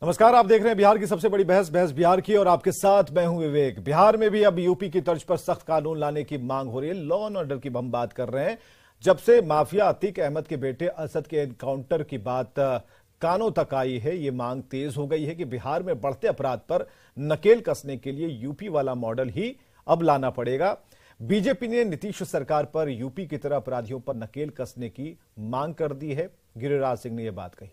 नमस्कार, आप देख रहे हैं बिहार की सबसे बड़ी बहस बिहार की, और आपके साथ मैं हूं विवेक। बिहार में भी अब यूपी की तर्ज पर सख्त कानून लाने की मांग हो रही है। लॉ एंड ऑर्डर की हम बात कर रहे हैं। जब से माफिया अतीक अहमद के बेटे असद के एनकाउंटर की बात कानों तक आई है, ये मांग तेज हो गई है कि बिहार में बढ़ते अपराध पर नकेल कसने के लिए यूपी वाला मॉडल ही अब लाना पड़ेगा। बीजेपी ने नीतीश सरकार पर यूपी की तरह अपराधियों पर नकेल कसने की मांग कर दी है। गिरिराज सिंह ने यह बात कही।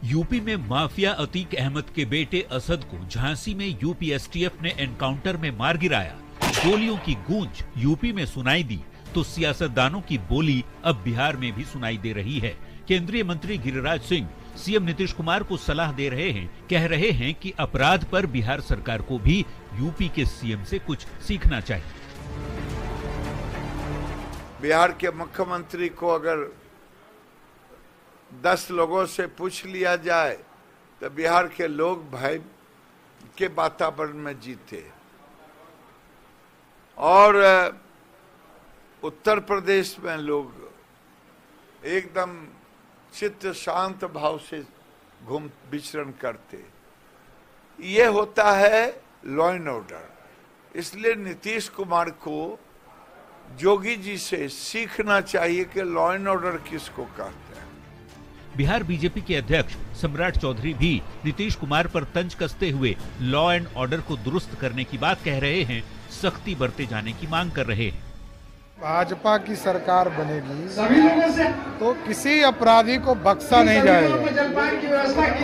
यूपी में माफिया अतीक अहमद के बेटे असद को झांसी में यूपी एसटीएफ ने एनकाउंटर में मार गिराया। गोलियों की गूंज यूपी में सुनाई दी तो सियासतदानों की बोली अब बिहार में भी सुनाई दे रही है। केंद्रीय मंत्री गिरिराज सिंह सीएम नीतीश कुमार को सलाह दे रहे हैं, कह रहे हैं कि अपराध पर बिहार सरकार को भी यूपी के सीएम से कुछ सीखना चाहिए। बिहार के मुख्यमंत्री को अगर 10 लोगों से पूछ लिया जाए तो बिहार के लोग भय के वातावरण में जीते, और उत्तर प्रदेश में लोग एकदम चित्त शांत भाव से घूम विचरण करते। ये होता है लॉ एंड ऑर्डर। इसलिए नीतीश कुमार को जोगी जी से सीखना चाहिए कि लॉ एंड ऑर्डर किसको कहते हैं। बिहार बीजेपी के अध्यक्ष सम्राट चौधरी भी नीतीश कुमार पर तंज कसते हुए लॉ एंड ऑर्डर को दुरुस्त करने की बात कह रहे हैं, सख्ती बरते जाने की मांग कर रहे हैं। भाजपा की सरकार बनेगी तो किसी अपराधी को बख्शा नहीं जाएगा,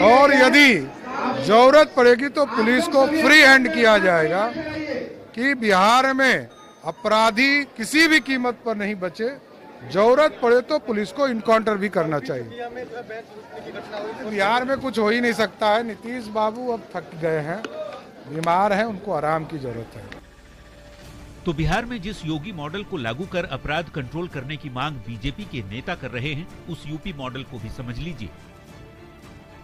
और यदि जरूरत पड़ेगी तो पुलिस को फ्री हैंड किया जाएगा कि बिहार में अपराधी किसी भी कीमत पर नहीं बचे। जरूरत पड़े तो पुलिस को इनकाउंटर भी करना चाहिए। बिहार में कुछ हो ही नहीं सकता है। नीतीश बाबू अब थक गए हैं, बीमार हैं, उनको आराम की जरूरत है। तो बिहार में जिस योगी मॉडल को लागू कर अपराध कंट्रोल करने की मांग बीजेपी के नेता कर रहे हैं, उस यूपी मॉडल को भी समझ लीजिए।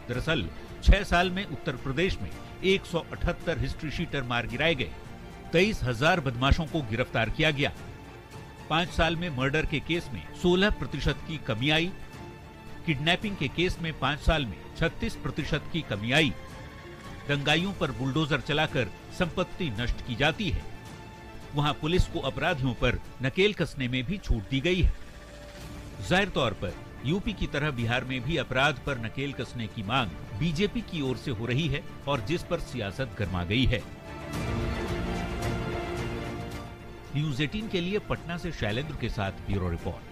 दरअसल 6 साल में उत्तर प्रदेश में 178 हिस्ट्री शीटर मार गिराए गए, 23,000 बदमाशों को गिरफ्तार किया गया। 5 साल में मर्डर के केस में 16% की कमी आई। किडनैपिंग के केस में 5 साल में 36% की कमी आई। दंगाइयों पर बुलडोजर चलाकर संपत्ति नष्ट की जाती है। वहां पुलिस को अपराधियों पर नकेल कसने में भी छूट दी गई है। जाहिर तौर पर यूपी की तरह बिहार में भी अपराध पर नकेल कसने की मांग बीजेपी की ओर से हो रही है, और जिस पर सियासत गरमा गई है। न्यूज़ 18 के लिए पटना से शैलेंद्र के साथ ब्यूरो रिपोर्ट।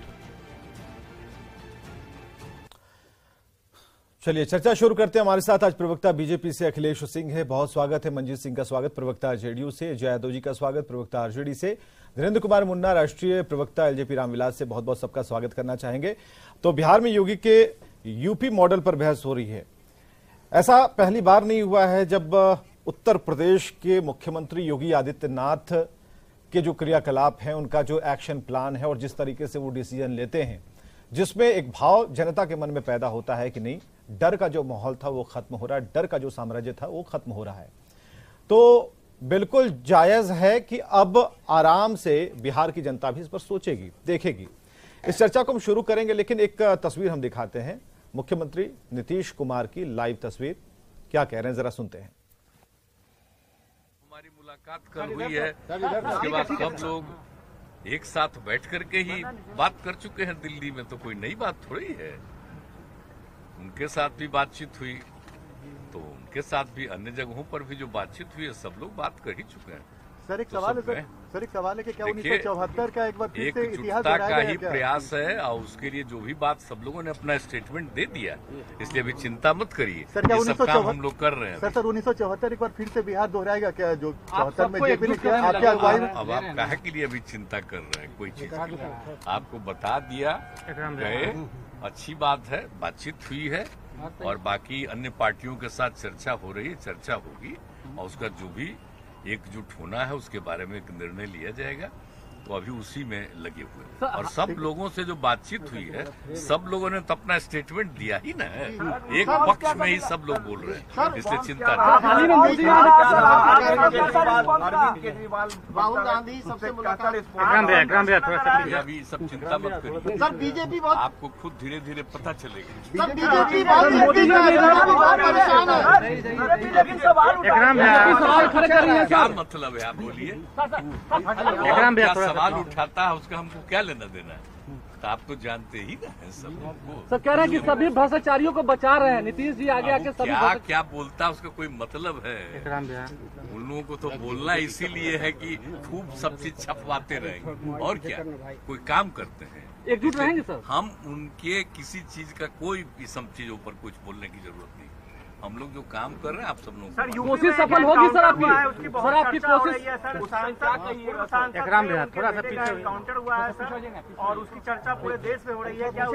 चलिए चर्चा शुरू करते हैं। हमारे साथ आज प्रवक्ता बीजेपी से अखिलेश सिंह है, बहुत स्वागत है। मंजीत सिंह का स्वागत। प्रवक्ता जेडीयू से जय यादव जी का स्वागत। प्रवक्ता आरजेडी से धीरेन्द्र कुमार मुन्ना, राष्ट्रीय प्रवक्ता एलजेपी रामविलास से बहुत बहुत सबका स्वागत करना चाहेंगे। तो बिहार में योगी के यूपी मॉडल पर बहस हो रही है। ऐसा पहली बार नहीं हुआ है जब उत्तर प्रदेश के मुख्यमंत्री योगी आदित्यनाथ के जो क्रियाकलाप हैं, उनका जो एक्शन प्लान है और जिस तरीके से वो डिसीजन लेते हैं, जिसमें एक भाव जनता के मन में पैदा होता है कि नहीं, डर का जो माहौल था वो खत्म हो रहा है, डर का जो साम्राज्य था वो खत्म हो रहा है। तो बिल्कुल जायज है कि अब आराम से बिहार की जनता भी इस पर सोचेगी, देखेगी। इस चर्चा को हम शुरू करेंगे, लेकिन एक तस्वीर हम दिखाते हैं, मुख्यमंत्री नीतीश कुमार की लाइव तस्वीर। क्या कह रहे हैं जरा सुनते हैं। हमारी मुलाकात कल हुई है, उसके बाद सब लोग एक साथ बैठ करके ही बात कर चुके हैं दिल्ली में, तो कोई नई बात थोड़ी है। उनके साथ भी बातचीत हुई, तो उनके साथ भी अन्य जगहों पर भी जो बातचीत हुई है, सब लोग बात कर ही चुके हैं। सर एक सवाल है कि क्या 1974 का एक बार फिर से इतिहास एकजुटता का ही प्रयास है, और उसके लिए जो भी बात सब लोगों ने अपना स्टेटमेंट दे दिया, इसलिए अभी चिंता मत करिए। सर, ये सब काम हम लोग कर रहे हैं। सर 1974 एक बार फिर से बिहार दोहराएगा क्या, जो 74 में जेपी ने किया आपके अगुवाई में? अब आप काहे के लिए अभी चिंता कर रहे हैं? कोई चीज आपको बता दिया गए, अच्छी बात है, बातचीत हुई है, और बाकी अन्य पार्टियों के साथ चर्चा हो रही है, चर्चा होगी, और उसका जो भी एकजुट होना है उसके बारे में एक निर्णय लिया जाएगा। तो अभी उसी में लगे हुए हैं। और सब लोगों से जो बातचीत हुई है, सब लोगों ने तो अपना स्टेटमेंट दिया ही ना है, एक पक्ष में ही सब लोग बोल रहे हैं, इसलिए चिंता नहीं। राहुल गांधी सबसे मुलाकात, अभी सब चिंता मत करिए सर बीजेपी आपको खुद धीरे धीरे पता चलेगा। सर बीजेपी बहुत परेशान है। क्या मतलब है आप बोलिए, क्या सवाल उठाता है उसका हमको क्या लेना देना है, तो आप तो जानते ही ना है सब लोग। सर कह रहे हैं कि सभी भ्रष्टाचारियों को बचा रहे हैं, नीतीश जी आगे आके सभी क्या बोलता है उसका कोई मतलब है। उन लोगों को तो बोलना इसीलिए है कि खूब सब चीज छपवाते रहेंगे और क्या, कोई काम करते हैं, एकजुट रहेंगे सर। हम उनके किसी चीज का कोई सब चीजों पर कुछ बोलने की जरूरत नहीं, हम लोग जो काम कर रहे हैं आप सब लोग कोशिश सफल होगी सर आपकी, सर आपकी कोशिश। थोड़ा सा पीछे काउंटर हुआ है सर, और उसकी चर्चा पूरे देश में हो रही है, क्या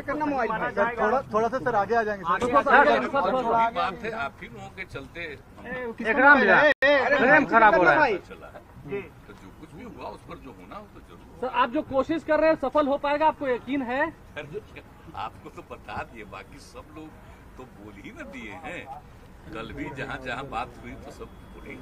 थोड़ा सा सर आगे आ जाएंगे बात है, आप ही लोगों के चलते खराब हो रहा है। चला है तो जो कुछ भी हुआ उस पर जो होना हो तो जरूर। सर आप जो कोशिश कर रहे हैं सफल हो पाएगा, आपको यकीन है? आपको तो बता दिए, बाकी सब लोग तो बोल ही न दिए हैं, कल भी जहाँ जहाँ बात हुई तो सब बोले,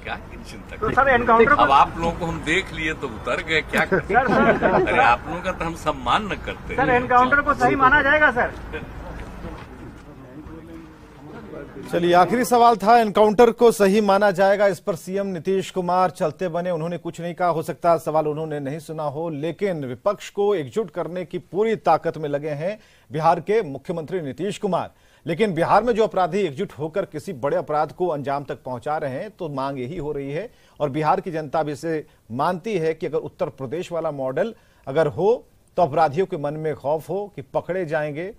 क्या चिंता तो सर एनकाउंटर अब आप लोगों को हम देख लिए तो उतर गए, क्या करते? अरे आप लोगों का तो हम सम्मान न करते। सर एनकाउंटर को सही माना जाएगा सर? चलिए, आखिरी सवाल था, एनकाउंटर को सही माना जाएगा, इस पर सीएम नीतीश कुमार चलते बने, उन्होंने कुछ नहीं कहा। हो सकता है सवाल उन्होंने नहीं सुना हो, लेकिन विपक्ष को एकजुट करने की पूरी ताकत में लगे हैं बिहार के मुख्यमंत्री नीतीश कुमार। लेकिन बिहार में जो अपराधी एकजुट होकर किसी बड़े अपराध को अंजाम तक पहुंचा रहे हैं, तो मांग यही हो रही है और बिहार की जनता भी इसे मानती है कि अगर उत्तर प्रदेश वाला मॉडल अगर हो तो अपराधियों के मन में खौफ हो कि पकड़े जाएंगे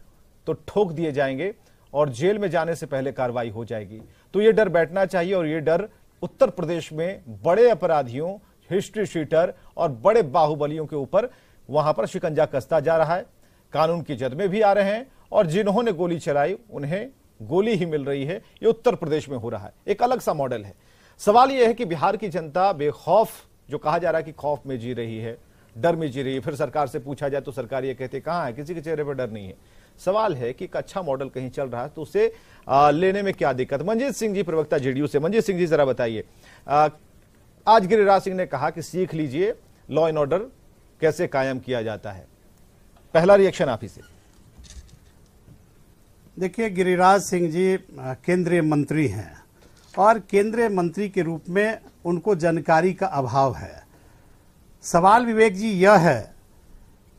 तो ठोक दिए जाएंगे और जेल में जाने से पहले कार्रवाई हो जाएगी। तो ये डर बैठना चाहिए और ये डर उत्तर प्रदेश में बड़े अपराधियों, हिस्ट्री शीटर और बड़े बाहुबलियों के ऊपर वहां पर शिकंजा कसता जा रहा है। कानून की जद में भी आ रहे हैं और जिन्होंने गोली चलाई उन्हें गोली ही मिल रही है। ये उत्तर प्रदेश में हो रहा है, एक अलग सा मॉडल है। सवाल यह है कि बिहार की जनता बेखौफ, जो कहा जा रहा है कि खौफ में जी रही है, डर में जी रही है। फिर सरकार से पूछा जाए तो सरकार ये कहते कहां है, किसी के चेहरे पर डर नहीं है। सवाल है कि एक अच्छा मॉडल कहीं चल रहा है तो उसे लेने में क्या दिक्कत। मंजीत सिंह जी, प्रवक्ता जेडीयू से, मंजीत सिंह जी जरा बताइए, आज गिरिराज सिंह ने कहा कि सीख लीजिए लॉ एंड ऑर्डर कैसे कायम किया जाता है, पहला रिएक्शन आप ही से। देखिए, गिरिराज सिंह जी केंद्रीय मंत्री हैं और केंद्रीय मंत्री के रूप में उनको जानकारी का अभाव है। सवाल विवेक जी यह है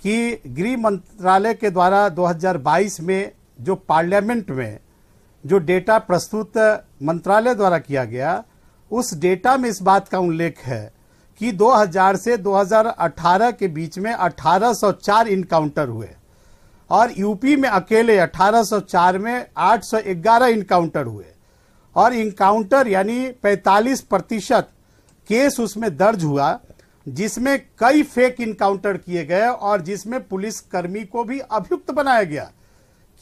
कि गृह मंत्रालय के द्वारा 2022 में जो पार्लियामेंट में जो डेटा प्रस्तुत मंत्रालय द्वारा किया गया, उस डेटा में इस बात का उल्लेख है कि 2000 से 2018 के बीच में 1804 इनकाउंटर हुए और यूपी में अकेले 1804 में 811 इनकाउंटर हुए और इनकाउंटर यानी 45% केस उसमें दर्ज हुआ, जिसमें कई फेक इनकाउंटर किए गए और जिसमें पुलिस कर्मी को भी अभियुक्त बनाया गया।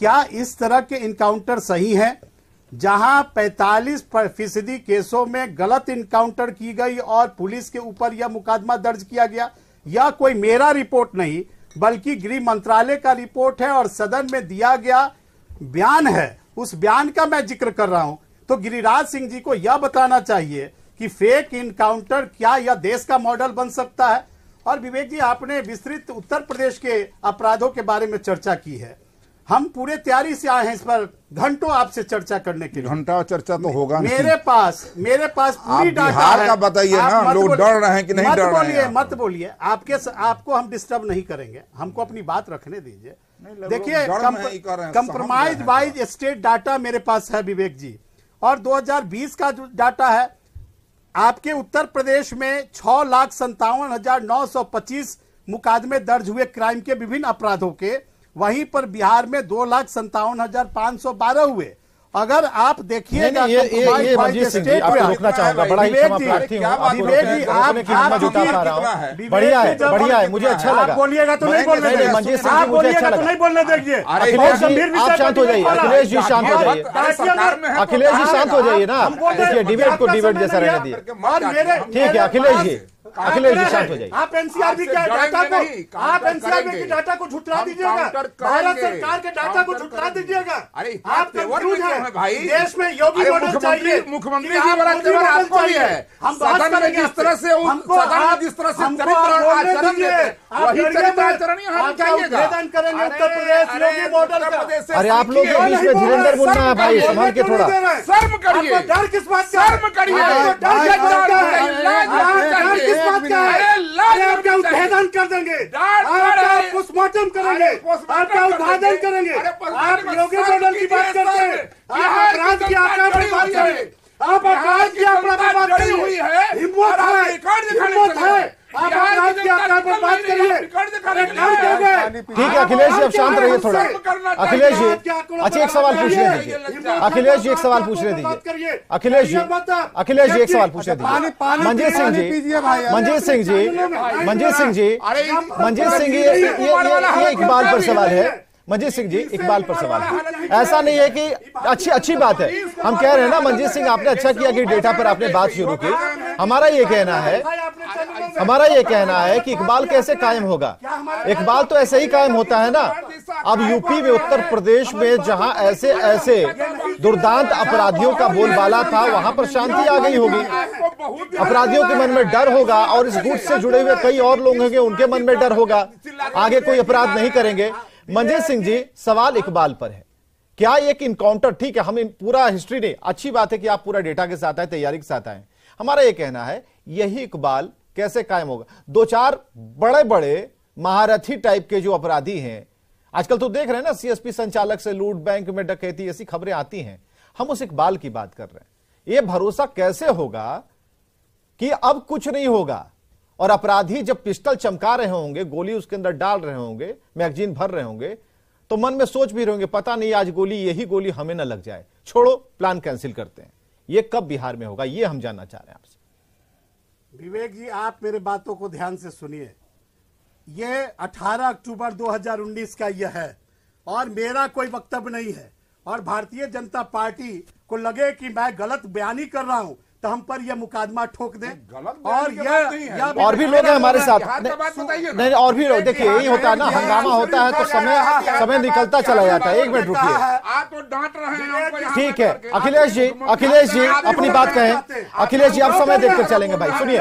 क्या इस तरह के इनकाउंटर सही हैं, जहां 45% केसों में गलत इनकाउंटर की गई और पुलिस के ऊपर यह मुकदमा दर्ज किया गया? यह कोई मेरा रिपोर्ट नहीं बल्कि गृह मंत्रालय का रिपोर्ट है और सदन में दिया गया बयान है, उस बयान का मैं जिक्र कर रहा हूं। तो गिरिराज सिंह जी को यह बताना चाहिए कि फेक इनकाउंटर क्या यह देश का मॉडल बन सकता है। और विवेक जी, आपने विस्तृत उत्तर प्रदेश के अपराधों के बारे में चर्चा की है, हम पूरे तैयारी से आए हैं इस पर घंटों आपसे चर्चा करने के लिए। घंटा चर्चा तो होगा नहीं। मेरे पास पूरी डाटा है। का बताइए ना, लोग डर रहे हैं कि नहीं डर रहे हैं? मत बोलिए, आपको हम डिस्टर्ब नहीं करेंगे, हमको अपनी बात रखने दीजिए। देखिए, कंप्रोमाइज बाय स्टेट डाटा मेरे पास है विवेक जी, और 2020 का जो डाटा है, आपके उत्तर प्रदेश में 6,57,925 मुकदमे दर्ज हुए क्राइम के विभिन्न अपराधों के, वहीं पर बिहार में 2,57,512 हुए। अगर आप देखिएगा, ये मंजीत सिंह जी, आपको रोकना चाहूंगा, बड़ा ही क्षमा प्रार्थी हूं, बढ़िया है, बढ़िया है, मुझे अच्छा लगा। बोलिएगा तो नहीं बोलने देंगे, मंजीत सिंह जी, मुझे अच्छा लगा, नहीं बोलने देंगे। अखिलेश जी आप शांत हो जाइए, अखिलेश जी शांत हो जाइए, अखिलेश जी शांत हो जाइए ना, देखिए डिबेट को डिबेट जैसा रहने दिए। ठीक है अखिलेश जी, अखिलेश जी शांत हो जाइए। आप एनसीआरबी के डाटा को, आप एनसीआरबी के डाटा को झुठला दीजिएगा, भारत सरकार के डाटा को झुठला दीजिएगा। आप कंफ्यूज हैं भाई। देश में योगी मॉडल चाहिए, मुख्यमंत्री जी वाला तेवर आपको भी है। हम बात करेंगे जिस तरह से जिस तरह से चरित्र आचरण देते वही चरित्र आचरण हम चाहिएगा। करेंगे उत्तर प्रदेश योगी मॉडल का। अरे आप लोग के बीच में धीरेन्द्र मुन्ना है भाई, संभाल के थोड़ा। शर्म करिए, डर किस बात का? शर्म करिए, किस बात का है? आपका उद्भेदन कर देंगे, आपका पोस्टमार्टम करेंगे, आपका उद्घाटन करेंगे। आप योगी मॉडल की बात करते हैं, आप अपराध की आकार पर बात करें, आप अपराध की आकार पर बात करिए। हिम्मत है, हिम्मत है, आप अपराध की आकार पर बात करिए। ठीक है अखिलेश जी, अब शांत रहिए थोड़ा। अखिलेश जी अच्छा एक सवाल पूछने दीजिए। अखिलेश जी एक सवाल पूछने दीजिए। अखिलेश जी एक सवाल पूछने दीजिए। मंजीत सिंह जी ये इकबाल पर सवाल है। मंजीत सिंह जी इकबाल पर सवाल है। ऐसा नहीं है कि अच्छी बात है, हम कह रहे हैं ना मंजीत सिंह आपने अच्छा किया कि डेटा पर आपने बात शुरू की। हमारा ये कहना है कि इकबाल कैसे कायम होगा। इकबाल तो ऐसे ही कायम होता है ना। अब यूपी में, उत्तर प्रदेश में जहां ऐसे ऐसे दुर्दांत अपराधियों का बोलबाला था, वहां पर शांति आ गई होगी। अपराधियों के मन में डर होगा और इस गुट से जुड़े हुए कई और लोग होंगे, उनके मन में डर होगा, आगे कोई अपराध नहीं करेंगे। मंजीत सिंह जी सवाल इकबाल पर है, क्या एक इनकाउंटर, ठीक है हम पूरा हिस्ट्री नहीं, अच्छी बात है कि आप पूरा डेटा के साथ आए, तैयारी के साथ आए। हमारा यह कहना है यही इकबाल कैसे कायम होगा। दो चार बड़े बड़े महारथी टाइप के जो अपराधी हैं, आजकल तो देख रहे हैं ना सीएसपी संचालक से लूट, बैंक में डकैती, ऐसी खबरें आती हैं। हम उस इकबाल की बात कर रहे हैं। यह भरोसा कैसे होगा कि अब कुछ नहीं होगा, और अपराधी जब पिस्टल चमका रहे होंगे, गोली उसके अंदर डाल रहे होंगे, मैगजीन भर रहे होंगे, तो मन में सोच भी रहे होंगे पता नहीं आज यही गोली हमें न लग जाए, छोड़ो प्लान कैंसिल करते हैं। ये कब बिहार में होगा, ये हम जानना चाह रहे हैं आपसे। विवेक जी आप मेरे बातों को ध्यान से सुनिए। ये 18 अक्टूबर 2019 का यह है और मेरा कोई वक्तव्य नहीं है, और भारतीय जनता पार्टी को लगे कि मैं गलत बयानी कर रहा हूं तो हम पर यह मुकदमा ठोक दें। और यह और भी लोग हैं हमारे साथ, नहीं और भी लोग, देखिए यही होता है ना, हंगामा होता है तो समय निकलता चला जाता है। एक मिनट रुकिए, आप तो डांट रहे हैं। ठीक है अखिलेश जी अपनी बात कहें। अखिलेश जी आप समय देखकर चलेंगे भाई, सुनिए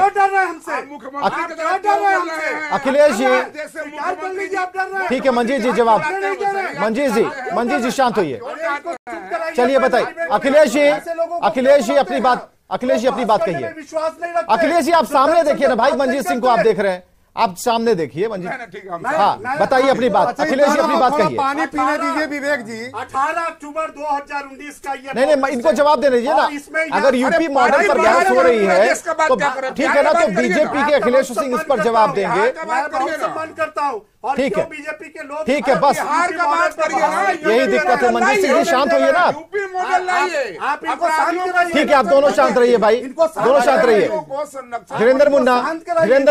अखिलेश जी। ठीक है मंजीत जी जवाब, मंजीत जी शांत होइए, चलिए बताइए। अखिलेश जी अपनी बात कहिए। अखिलेश जी आप सामने देखिए ना भाई, मंजीत सिंह को आप देख रहे हैं, आप सामने देखिए मंजीत। हाँ बताइए अपनी बात। अखिलेश जी अपनी बात कहिए। पानी पीने दीजिए विवेक जी। 18 अक्टूबर 2019 का ये नहीं इनको जवाब देने दीजिए ना। अगर यूपी मॉडल पर बहस हो रही है तो ठीक है ना, तो बीजेपी के अखिलेश सिंह इस पर जवाब देंगे। मैं बहुत सम्मान करता हूँ, ठीक है बीजेपी के लोग, ठीक है बस यही दिक्कत है। मंजीत सिंह जी शांत होइए ना आप इनको शांत कराइए। ठीक है आप दोनों शांत रहिए भाई, दोनों शांत रहिए। धीरेन्द्र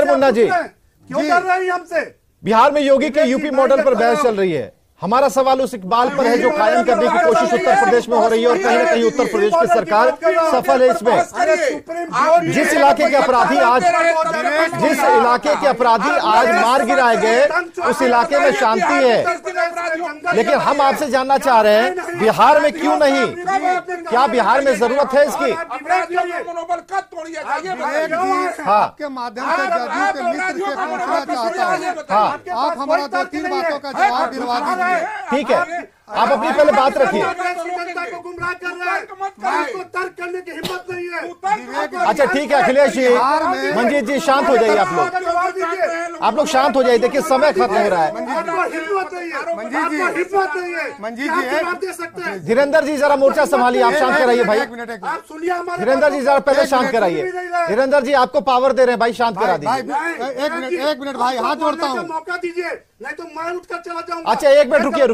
मुन्ना जी क्यों कर रहे हैं हमसे? बिहार में योगी के यूपी मॉडल पर बहस चल रही है। हमारा सवाल उस इकबाल पर है जो कायम करने की कोशिश उत्तर प्रदेश में हो रही है, और कहीं ना कहीं उत्तर प्रदेश की सरकार सफल है इसमें। जिस इलाके के अपराधी आज मार गिराए गए, उस इलाके में शांति है। लेकिन हम आपसे जानना चाह रहे हैं बिहार में क्यों नहीं, क्या बिहार में जरूरत है इसकी? हाँ आपके माध्यम से जदयू के मित्र से पूछना चाहता हूँ, हाँ आप हमारा 2-3 बातों का जवाब दिलवा दीजिए। ठीक है आप अपनी पहले बात रखिए। जनता को गुमराह कर रहा है, उसको तर्क करने की हिम्मत नहीं है। अच्छा ठीक है अखिलेश जी, मंजीत जी शांत हो जाइए। आप लोग शांत हो जाइए, देखिए समय खत्म हो रहा है। मंजीत जी धीरेन्द्र जी जरा मोर्चा संभालिए, आप शांत कराइए भाई। धीरेन्द्र जी जरा पहले शांत कराइए। धीरेन्द्र जी आपको पावर दे रहे हैं भाई, शांत करा दीजिए। एक मिनट भाई, हाथ जोड़ता हूँ। मौका दीजिए, नहीं तो मैं उठकर चला जाऊंगा। अच्छा एक मिनट रुकिए,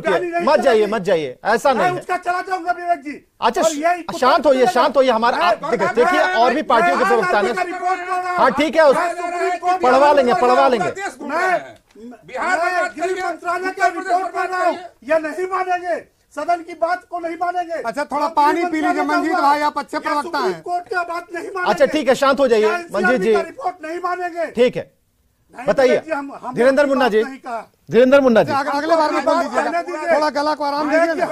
मत जाइए, ऐसा नहीं है। उठकर चला जाऊंगा विवेक जी। अच्छा शांत होइए हमारा। आप देखिए और भी पार्टियों के प्रवक्ता ने, हाँ ठीक है पढ़वा लेंगे। बिहार में गृह मंत्रालय का रिपोर्ट कर रहा हूँ, यह नहीं मानेंगे। सदन की बात को नहीं मानेंगे। अच्छा, थोड़ा पानी पी लीजिए मंजीत भाई, आप अच्छे प्रवक्ता हैं। कोर्ट की बात नहीं मानेंगे। अच्छा ठीक है, शांत हो जाइए मंजीत जी, रिपोर्ट नहीं मानेंगे। ठीक है, बताइए धीरेन्द्र मुन्ना जी। धीरेन्द्र मुन्ना जी अगले बार में बोल दीजिएगा, थोड़ा गला को आराम दीजिए।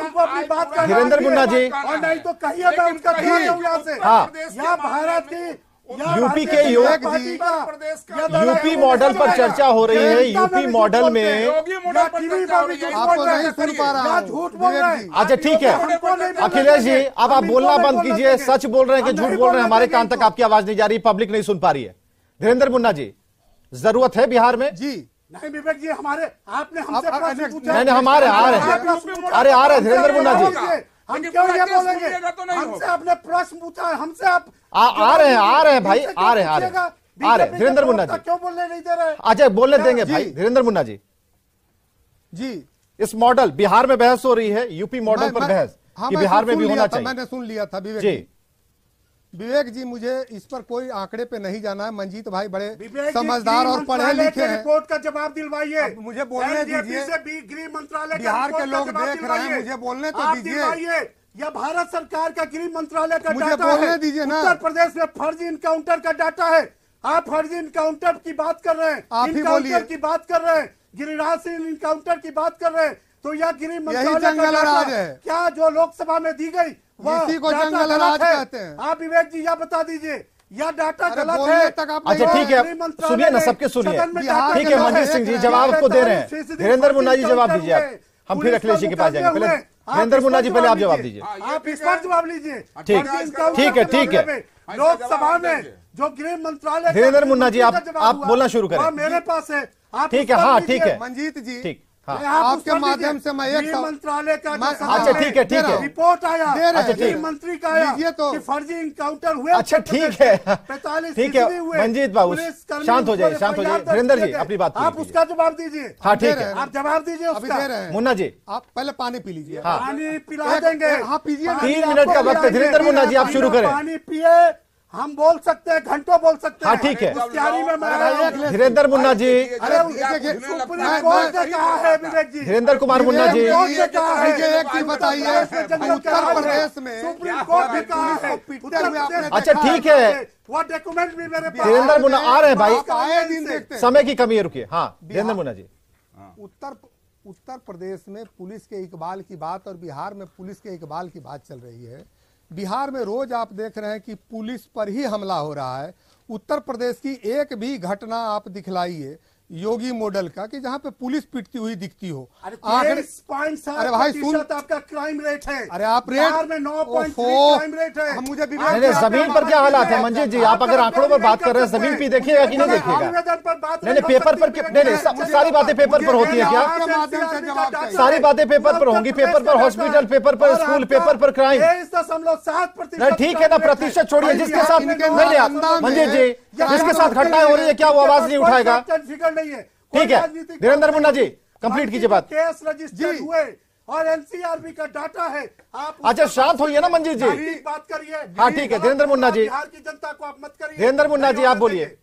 धीरेन्द्र मुन्ना जी, और नहीं तो कहिए मैं उनका यहाँ से। हाँ, यहाँ भारत की यूपी के यूपी मॉडल पर चर्चा हो रही है। यूपी मॉडल में आपको नहीं सुन पा रहा हूं, झूठ बोल रहे हैं। अच्छा ठीक है अखिलेश जी, अब आप बोलना बंद कीजिए। सच बोल रहे हैं कि झूठ बोल रहे हैं? हमारे कान तक आपकी आवाज नहीं जा रही, पब्लिक नहीं सुन पा रही है। धीरेन्द्र मुन्ना जी, जरूरत है बिहार में जी? नहीं विवेक जी, हमारे आपने हमसे प्रश्न पूछा। नहीं हमारे आ रहे हैं, अरे आ रहे हैं धीरेन्द्र मुन्ना जी, हम क्यों ये बोलेंगे? हमसे आपने प्रश्न पूछा है, हमसे आप आ रहे हैं भाई, आ रहे हैं धीरेन्द्र मुन्ना जी, क्यों बोलने नहीं दे रहे? अच्छा बोलने देंगे भाई। धीरेन्द्र मुन्ना जी, इस मॉडल बिहार में बहस हो रही है, यूपी मॉडल पर बहस कि बिहार में भी होना चाहिए। मैंने सुन लिया था विवेक जी। विवेक जी, मुझे इस पर कोई आंकड़े पे नहीं जाना है। मंजीत भाई बड़े समझदार और पढ़े लिखे हैं। रिपोर्ट का जवाब दिलवाइए, मुझे बोलने दीजिए। गृह मंत्रालय बिहार के लोग देख रहे हैं, मुझे बोलने तो दीजिए। यह भारत सरकार का गृह मंत्रालय का मुझे डाटा बोलने है। दीजिए ना। उत्तर प्रदेश में फर्जी इनकाउंटर का डाटा है। आप फर्जी इनकाउंटर की बात कर रहे हैं, आप ही बोलिए। इनकाउंटर की बात कर रहे हैं, गिरिराज सिंह इनकाउंटर की बात कर रहे हैं। तो यह गृह मंत्रालय जंगल का राज डाटा है क्या जो लोकसभा में दी गई इसी को जंगल राज कहते हैं। आप विवेक जी यह बता दीजिए, यह डाटा गलत बोलने है। तक आप अच्छा ठीक है, सुनिए ना, सबके सुनिए। ठीक है मंजीत सिंह जी जवाब आपको दे रहे हैं। धीरेन्द्र मुन्ना जी जवाब दीजिए आप, हम फिर अखिलेश जी के पास जाएंगे। पहले धीरेन्द्र मुन्ना जी, पहले आप जवाब दीजिए। आप इस पर जवाब लीजिए। ठीक है। लोकसभा में जो गृह मंत्रालय, धीरेन्द्र मुन्ना जी आप बोलना शुरू करें। मेरे पास है। ठीक है, हाँ ठीक है मंजीत जी, ठीक, हाँ आपके माध्यम से मैं एक मंत्रालय का अच्छा ठीक है रिपोर्ट आया, अच्छा ठीक मंत्री का आया तो कि फर्जी इनकाउंटर हुए। अच्छा ठीक है 45 ठीक है मंजीत बाबू, शांत हो जाइए, शांत हो जाइए। धीरेन्द्र जी अपनी बात आप उसका जवाब दीजिए। हाँ ठीक है, आप जवाब दीजिए उसका। मुन्ना जी आप पहले पानी पी लीजिए। पानी पिला देंगे। हाँ पीजिए, 3 मिनट का वक्त है। धीरेन्द्र मुन्ना जी आप शुरू करें। पानी पिए, हम बोल सकते हैं, घंटों बोल सकते हैं। हाँ ठीक है धीरेन्द्र मुन्ना जी। सुप्रीम कोर्ट ने कहा है विवेक जी, धीरेन्द्र कुमार मुन्ना जी, मुझे एक चीज बताइए, उत्तर प्रदेश में सुप्रीम कोर्ट ने कहा है। अच्छा ठीक है, वो डॉक्यूमेंट भी मेरे पास। धीरेन्द्र मुन्ना आ रहे हैं भाई, आए दिन देखते हैं। समय की कमी है, रुकिए। हाँ धीरेन्द्र मुन्ना जी, उत्तर प्रदेश में पुलिस के इकबाल की बात और बिहार में पुलिस के इकबाल की बात चल रही है। बिहार में रोज आप देख रहे हैं कि पुलिस पर ही हमला हो रहा है। उत्तर प्रदेश की एक भी घटना आप दिखलाइए योगी मॉडल का कि जहां पे पुलिस पिटती हुई दिखती हो। अरे भाई सुन, आपका क्राइम रेट है। अरे आप बिहार में 9.3 क्राइम रेट है। मुझे जमीन पर क्या हालात है मंजीत जी? आप अगर आंकड़ों पर बात कर रहे हैं, जमीन पे देखिएगा कि नहीं देखिएगा? नहीं पेपर पर, नहीं सारी बातें पेपर पर होती है क्या? सारी बातें पेपर पर होंगी, पेपर पर हॉस्पिटल, पेपर पर स्कूल, पेपर पर क्राइम। 23.7%। ठीक है ना, प्रतिशत छोड़िए। जिसके साथ मंजीत जी, जिसके साथ घटनाएं हो रही है, क्या वो आवाज नहीं उठाएगा? ठीक है धीरेन्द्र मुन्ना जी कंप्लीट कीजिए बात। केस रजिस्टर हुए और एनसीआरबी का डाटा है। आप अच्छा शांत होइए ना मंजीत जी, बात करिए। हाँ ठीक है धीरेन्द्र मुन्ना जी, बिहार की जनता को आप मत करिए। धीरेन्द्र मुन्ना जी आप बोलिए।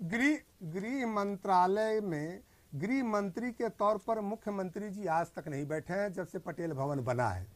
गृह मंत्रालय में गृह मंत्री के तौर पर मुख्यमंत्री जी आज तक नहीं बैठे हैं जब से पटेल भवन बना है।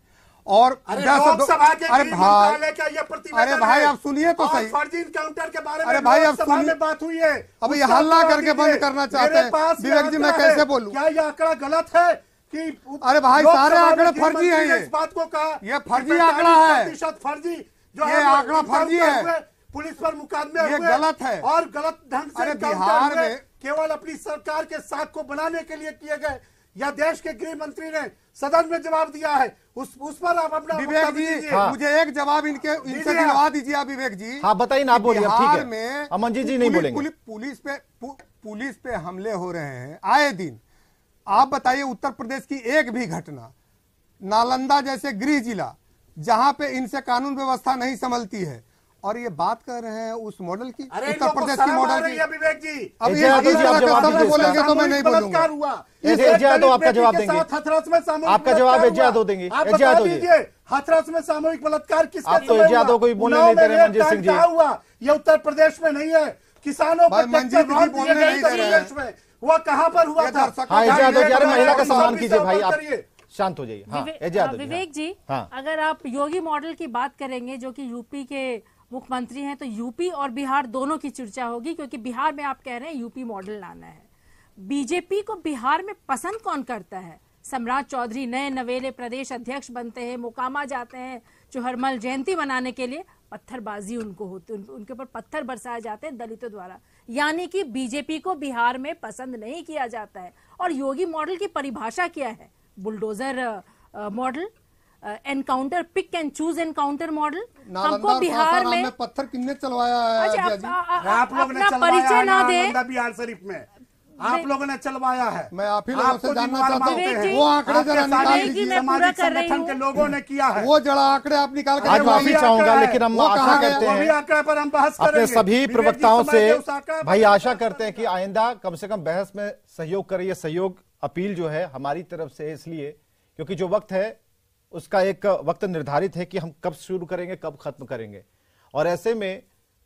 और लोकसभा के मंत्रालय का ये प्रतिवेदन। अरे भाई आप सुनिए तो सही, फर्जी इनकाउंटर के बारे में अरे भाई आप सुनिए, बात हुई है। अब ये हल्ला करके बंद करना चाहते हैं विवेक जी, मैं कैसे बोलूं? क्या ये आंकड़ा गलत है कि? अरे भाई सारे आंकड़े फर्जी हैं। ये इस बात को कहा ये फर्जी आंकड़ा है, प्रतिशत फर्जी जो ये आंकड़ा फर्जी है। पुलिस पर मुकदमे ये गलत है और गलत ढंग से बिहार में केवल अपनी सरकार के साख को बनाने के लिए किए गए। या देश के गृह मंत्री ने सदन में जवाब दिया है, उस पर आप अपना विवेक जी मुझे एक जवाब इनसे दिलवा दीजिए आप विवेक जी। हाँ बताइए ना, आप बोलिए। बिहार में अमनजीत जी नहीं बोलेंगे। पुलिस पे हमले हो रहे हैं आए दिन। आप बताइए उत्तर प्रदेश की एक भी घटना, नालंदा जैसे गृह जिला जहां पे इनसे कानून व्यवस्था नहीं संभलती है, और ये बात कर रहे हैं उस मॉडल की, उत्तर प्रदेश की मॉडल की। विवेक जी अब ये बोलेंगे तो मैं नहीं बोलूंगा। तो आपका जवाब देंगे, हथरस में सामूहिक आपका जवाब एजाद देंगे। आप बता दीजिए हथरस में सामूहिक बलात्कार किसके? आप तो एजाद को ही बोलने नहीं दे रहे मंजीत सिंह जी। हुआ ये उत्तर प्रदेश में नहीं है। किसानों पर वो कहां पर हुआ था? हाँ एजाद, महिला का सम्मान कीजिए भाई। आप शांत हो जाइए। हाँ, यादव विवेक जी, हाँ। अगर आप योगी मॉडल की बात करेंगे जो कि यूपी के मुख्यमंत्री हैं, तो यूपी और बिहार दोनों की चर्चा होगी, क्योंकि बिहार में आप कह रहे हैं यूपी मॉडल लाना है। बीजेपी को बिहार में पसंद कौन करता है? सम्राट चौधरी नए नवेले प्रदेश अध्यक्ष बनते हैं, मोकामा जाते हैं चौहरमल जयंती मनाने के लिए, पत्थरबाजी उनको होती, उनके ऊपर पत्थर बरसाए जाते हैं दलितों द्वारा। यानी कि बीजेपी को बिहार में पसंद नहीं किया जाता है। और योगी मॉडल की परिभाषा क्या है? Bulldozer model, encounter, pick and choose encounter model. हमको बिहार में पत्थर किसने चलवाया है? आप लोगों ने परिचय ना दे। बिहार शरीफ में आप लोगों ने चलवाया है। मैं आप ही लोगों से जानना चाहता हूँ, वो आंकड़े जरा निकाल लीजिए। सामाजिक संगठन के लोगों ने किया है, वो जरा आंकड़े आप निकाल कर आज माफी चाहूंगा, लेकिन हम आशा करते हैं आंकड़े पर हम बहस करेंगे अपने सभी प्रवक्ताओं से, भाई आशा करते हैं कि आइंदा कम से कम बहस में सहयोग करें। सहयोग अपील जो है हमारी तरफ से, इसलिए क्योंकि जो वक्त है उसका एक वक्त निर्धारित है कि हम कब शुरू करेंगे, कब खत्म करेंगे, और ऐसे में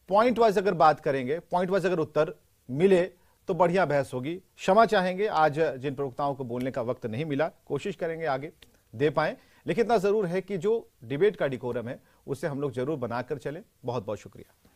पॉइंट वाइज अगर बात करेंगे, पॉइंट वाइज अगर उत्तर मिले तो बढ़िया बहस होगी। क्षमा चाहेंगे आज जिन प्रवक्ताओं को बोलने का वक्त नहीं मिला, कोशिश करेंगे आगे दे पाएं, लेकिन इतना जरूर है कि जो डिबेट का डिकोरम है उसे हम लोग जरूर बनाकर चलें। बहुत बहुत शुक्रिया।